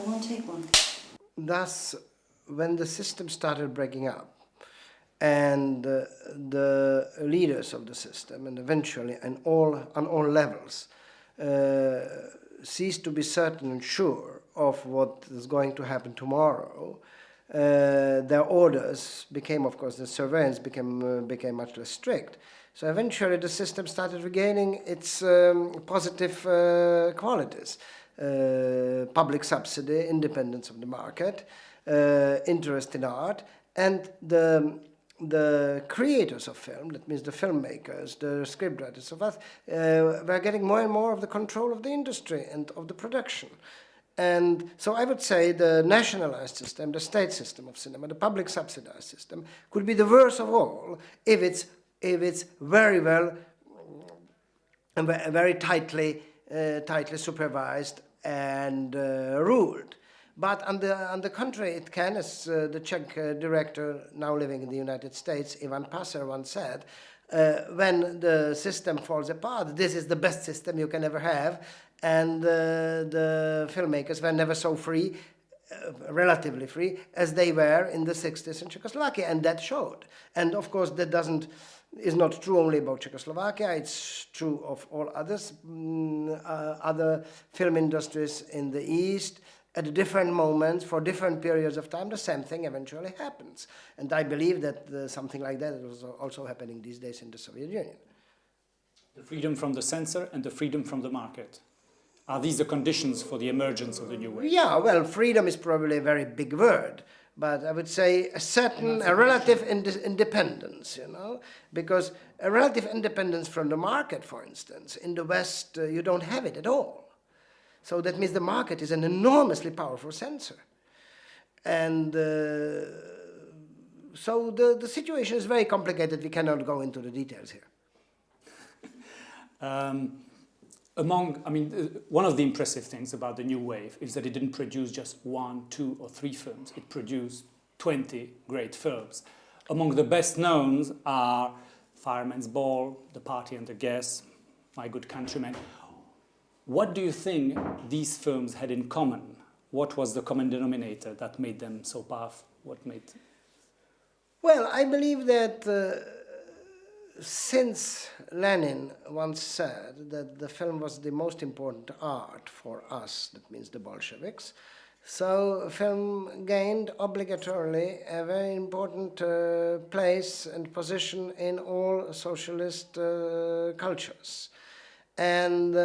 we'll take one. Thus, when the system started breaking up, and the leaders of the system, and eventually on all levels, ceased to be certain and sure of what is going to happen tomorrow, their orders became, of course, the surveillance became much less strict. So eventually the system started regaining its positive qualities. Public subsidy, independence of the market, interest in art, and the creators of film, that means the filmmakers, the scriptwriters of us, were getting more and more of the control of the industry and of the production. And so I would say the nationalized system, the state system of cinema, the public subsidized system, could be the worst of all if it's very well and very tightly supervised and ruled. But on the contrary, it can, as the Czech director now living in the United States, Ivan Passer, once said, when the system falls apart, this is the best system you can ever have, and the filmmakers were never so free, relatively free, as they were in the 60s in Czechoslovakia, and that showed. And of course, that is not true only about Czechoslovakia, it's true of all others, other film industries in the East. At different moments, for different periods of time, the same thing eventually happens. And I believe that something like that is also happening these days in the Soviet Union. The freedom from the censor and the freedom from the market. Are these the conditions for the emergence of the new wave? Yeah, well, freedom is probably a very big word. But I would say a relative independence, because a relative independence from the market, for instance, in the West, you don't have it at all. So that means the market is an enormously powerful censor. And so the situation is very complicated. We cannot go into the details here. One of the impressive things about the new wave is that it didn't produce just 1, 2, or 3 films. It produced 20 great films. Among the best known are Fireman's Ball, The Party and the Guests, My Good Countrymen. What do you think these films had in common? What was the common denominator that made them so powerful? Well, I believe that since Lenin once said that the film was the most important art for us, that means the Bolsheviks, so film gained obligatorily a very important place and position in all socialist cultures. And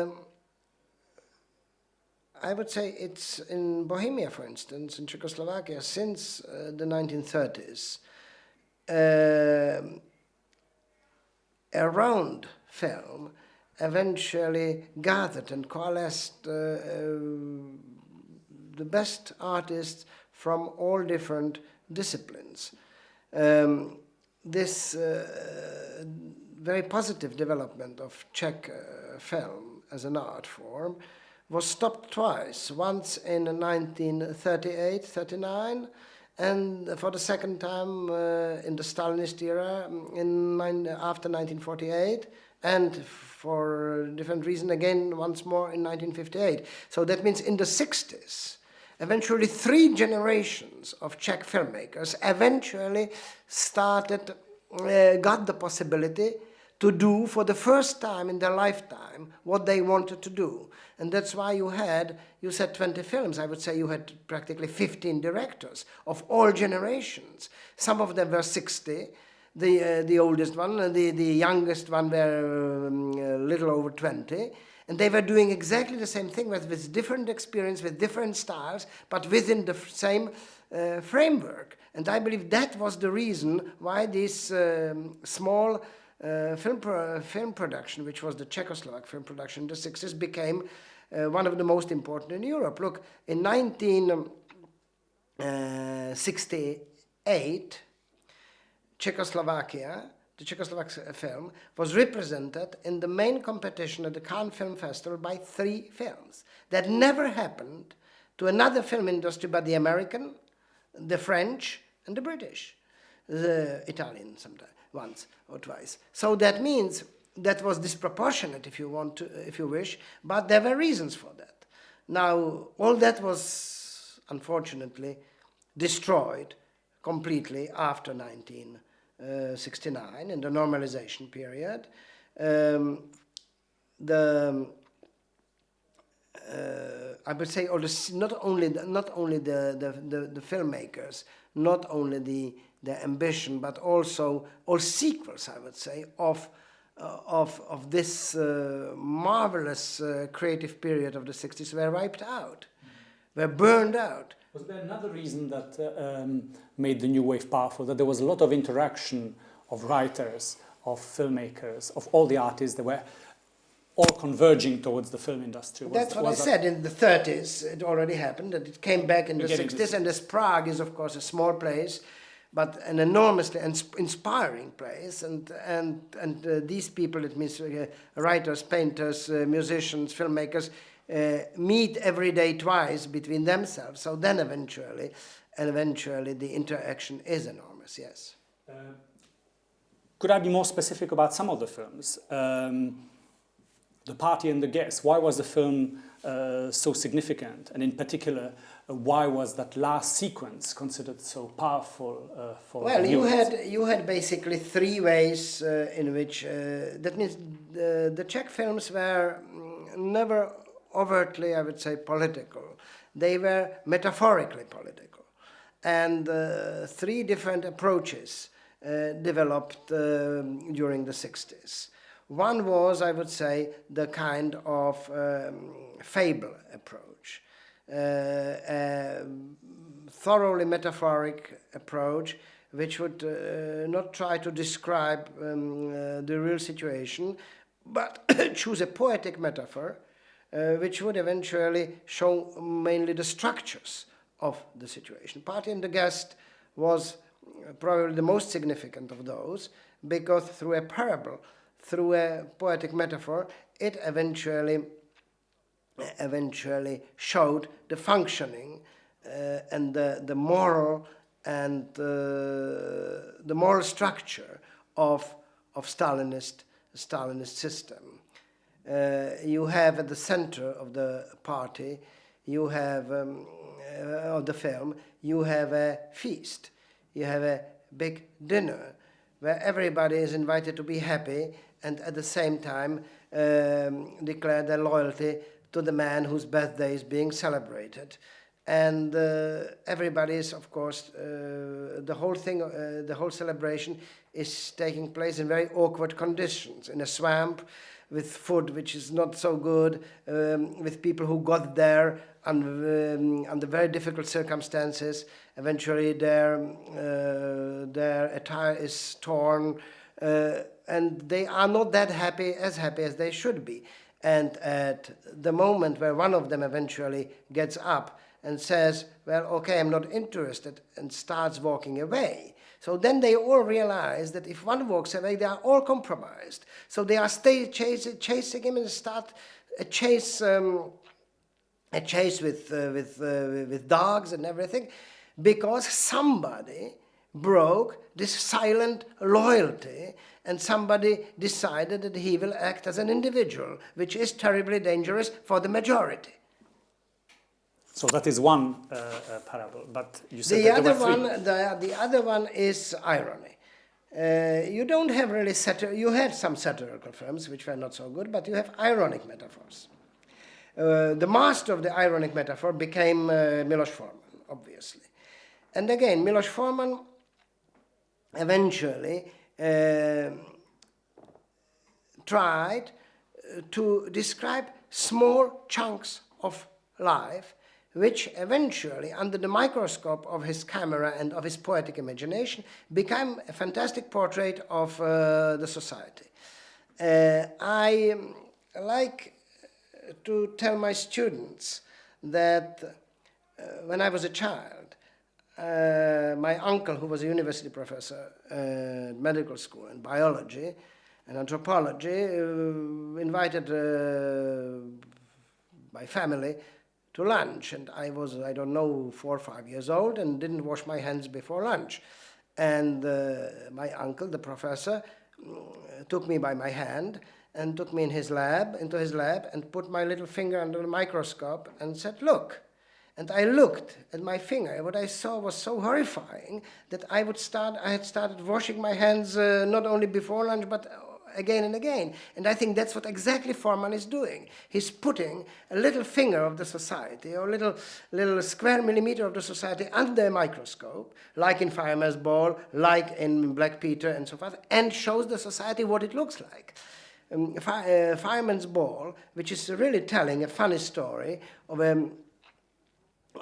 I would say it's in Bohemia, for instance, in Czechoslovakia, since the 1930s, around film eventually gathered and coalesced the best artists from all different disciplines. This very positive development of Czech film as an art form was stopped twice, once in 1938-39, and for the second time in the Stalinist era after 1948, and for a different reason again once more in 1958. So that means in the 60s, eventually 3 generations of Czech filmmakers eventually got the possibility to do for the first time in their lifetime what they wanted to do. And that's why you said 20 films, I would say you had practically 15 directors of all generations. Some of them were 60, the oldest one, the youngest one were a little over 20, and they were doing exactly the same thing with different experience, with different styles, but within the same framework. And I believe that was the reason why this small film production, which was the Czechoslovak film production in the 60s, became one of the most important in Europe. Look, in 1968, the Czechoslovak film was represented in the main competition at the Cannes Film Festival by 3 films. That never happened to another film industry but the American, the French, and the British, the Italian sometimes, once or twice. So that means that was disproportionate, if you wish, but there were reasons for that. Now, all that was unfortunately destroyed completely after 1969 in the normalization period. I would say not only the filmmakers, not only the ambition, but also all sequels, I would say, of this marvelous creative period of the 60s were wiped out, were burned out. Was there another reason that made the new wave powerful? That there was a lot of interaction of writers, of filmmakers, of all the artists that were all converging towards the film industry. That's what I said. In the 30s, it already happened, that it came back in the 60s, and this Prague is, of course, a small place, but an enormously inspiring place, and these people, it means writers, painters, musicians, filmmakers, meet every day twice between themselves. So then eventually the interaction is enormous. Yes. Could I be more specific about some of the films? The Party and the Guest. Why was the film so significant? And in particular, why was that last sequence considered so powerful for viewers? You had basically three ways in which that means the Czech films were never overtly, I would say, political. They were metaphorically political, and three different approaches developed during the 60s. One was, I would say, the kind of fable approach, a thoroughly metaphoric approach, which would not try to describe the real situation, but choose a poetic metaphor, which would eventually show mainly the structures of the situation. Party and the Guest was probably the most significant of those, because through a parable, through a poetic metaphor, it eventually showed the functioning and the moral and the moral structure of Stalinist system. You have at the center of the party, you have of the film, you have a feast, you have a big dinner where everybody is invited to be happy and at the same time declare their loyalty to the man whose birthday is being celebrated. And everybody is, of course, the whole celebration is taking place in very awkward conditions, in a swamp, with food which is not so good, with people who got there under very difficult circumstances. Eventually their attire is torn, and they are not that happy as they should be. And at the moment where one of them eventually gets up and says, well, okay, I'm not interested, and starts walking away, so then they all realize that if one walks away, they are all compromised. So they are chasing him and start a chase with dogs and everything, because somebody broke this silent loyalty, and somebody decided that he will act as an individual, which is terribly dangerous for the majority. So that is one parable, but you said the other one is irony. You don't have really you had some satirical films which were not so good, but you have ironic metaphors. The master of the ironic metaphor became Milos Forman, obviously. And again, Milos Forman eventually tried to describe small chunks of life, which eventually, under the microscope of his camera and of his poetic imagination, became a fantastic portrait of the society. I like to tell my students that when I was a child, my uncle, who was a university professor at medical school in biology and anthropology, invited my family to lunch, and I was, I don't know, 4 or 5 years old, and didn't wash my hands before lunch. And my uncle, the professor, took me by my hand and took me into his lab, and put my little finger under the microscope and said, look. And I looked at my finger. What I saw was so horrifying that I had started washing my hands not only before lunch, but again and again. And I think that's what exactly Forman is doing. He's putting a little finger of the society, or a little square millimeter of the society under a microscope, like in Fireman's Ball, like in Black Peter and so forth, and shows the society what it looks like. Fireman's Ball, which is really telling a funny story of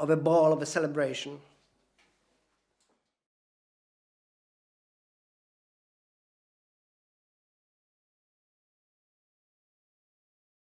a ball, of a celebration